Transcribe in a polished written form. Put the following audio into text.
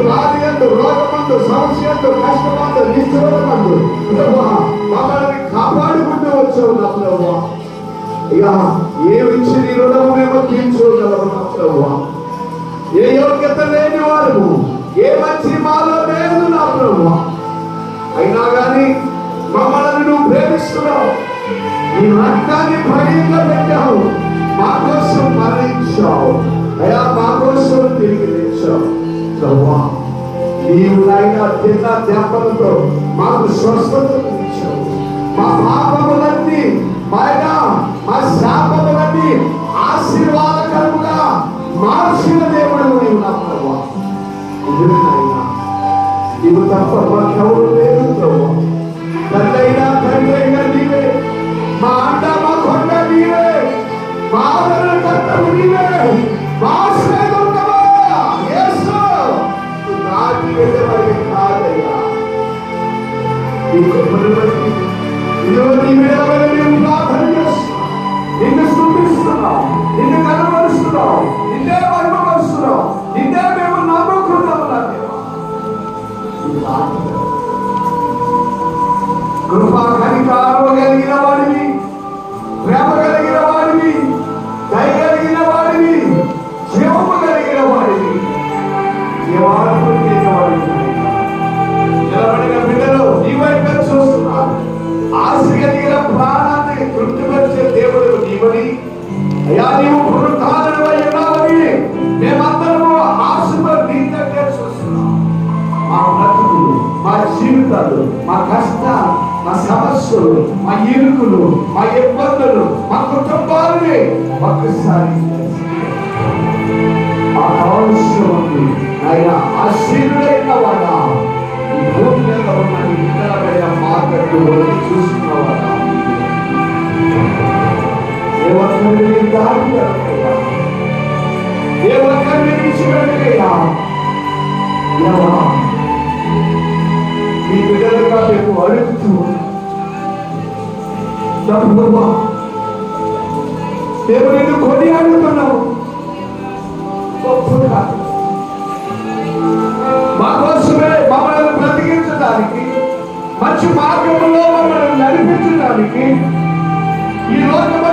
బాధయందు, రోగమందు, సమస్యందు, కష్టమందు, నిశ్చలమందు మమ్మల్ని కాపాడుకుంటూ వచ్చావు నా ప్రభువా. ఇక ఏమిచ్చి నీ రుణము మేము తీర్చుకోగలము నా ప్రభువా. ఏ యోగ్యత లేని వారు, ఏ మంచి మాలో లేదు నా ప్రభువా. అయినా కానీ మమ్మల్ని నువ్వు ప్రేమిస్తున్నావు. నీ రక్తాన్ని బలిగా పెట్టావు, మా కోసం మరణించావు అయ్యా, మా కోసం తిరిగి తెచ్చావు ప్రభువా. నీవు నాయన తిన్న దెబ్బలతో మాకు స్వస్థతను ఇచ్చావు. మా పాపములన్నీ మా శాపములన్నీ ఆశీర్వాదకరముగా మార్చిన దేవుడు నీవు నా ప్రభువా. నీవు తప్ప మాకెవరు లేదు ప్రభువా. తండ్రైనా తండ్రైనా నీవే, మా అండ మా కొండ నీవే, మా ఆదరణకర్తవు నీవే, మా ఆశ్రయదుర్గమా యేసు. నాటి వెళ్ళేవాడికి కాదయ్యా. నీ కృపను బట్టి ఇదిగో నీ విడవని మేము ప్రార్థన చేస్తున్నాం, నిన్ను స్తుతిస్తున్నాం, నిన్ను కనబరుస్తున్నాం, నిన్నే మహిమపరుస్తున్నాం, నిన్నే మేము నమ్ముకున్నాము నా దేవా. కృపా కనికరము కలిగిన వాడివి, ప్రేమ కలిగిన వాడివి, దయ కలిగిన వాడివి, జీవము కలిగిన వాడివి, జీవాత్మ కలిగిన వాడివి. నిలబడిన బిడ్డలు నీ వైపు చూస్తున్నారు. ఆశ కలిగిన ప్రాణాన్ని తృప్తిపరిచే దేవుడు నీవని, అయ్యా నీవు పునరుత్థానుడవై ఉన్నావని మేమందరము ఆశతో నీ దగ్గర చూస్తున్నాం. మా బ్రతుకులు, మా జీవితాలు, మా కష్టాలు, మా సమస్యలు, మా ఇరుకులు, మా ఇబ్బందులు, మా కుటుంబాలని ఒక్కసారి ఆవశ్యమంది ఆయన ఆశీర్వైన వాడా. ఈ భూమి మీద ఉన్న ఇతరమైన మార్గంలో చూసుకున్నవాడా. ఏ ఒక్కరిని దారి జరగయ్యా, ఏ ఒక్కరిని విడిచిపెట్టయ్యా. ఈ బిడ్డలుగా మేము అడుగుతూ మేము నిన్ను కొని అడుగుతున్నాము. మా కోసమే మమ్మల్ని బ్రతికించడానికి, మంచి మార్గంలో మమ్మల్ని నడిపించడానికి, ఈ లోకం